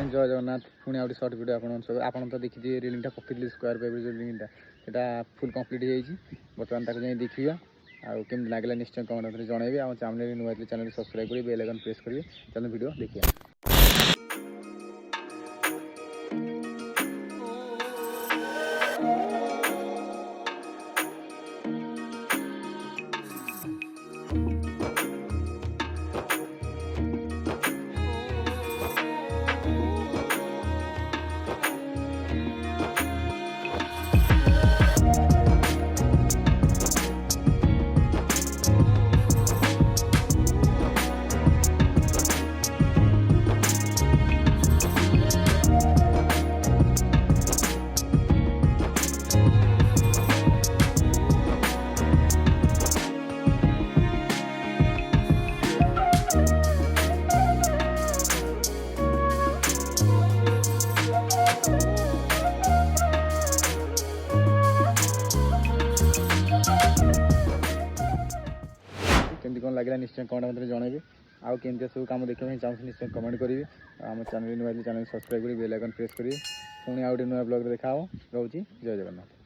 जय जगन्नाथ पुणी out shirt video आप तो देखिए रिलिंगटा पकड़ी स्क्वायर पेपर जो रिलिंगटा सेटा फुल कंप्लीट बर्तमान तक जाए देखिए आम लगे निश्चय कमेंट जनइबे आम चैनल नुआ चैनल सब्सक्राइब करेंगे बेल आइकन प्रेस करेंगे चलो वीडियो देखिए। केमती कौन लगे निश्चय कमेंट मत जनइबे आउ केमती सब कम देखा चाहूँ निश्चय कमेंट करेंगे आम चैनल नुआ चैनल सब्सक्राइब करेंगे बेल आइकन प्रेस करेंगे पुणी आउ नुआ ब्लॉग देखा रोचे जय जगन्नाथ।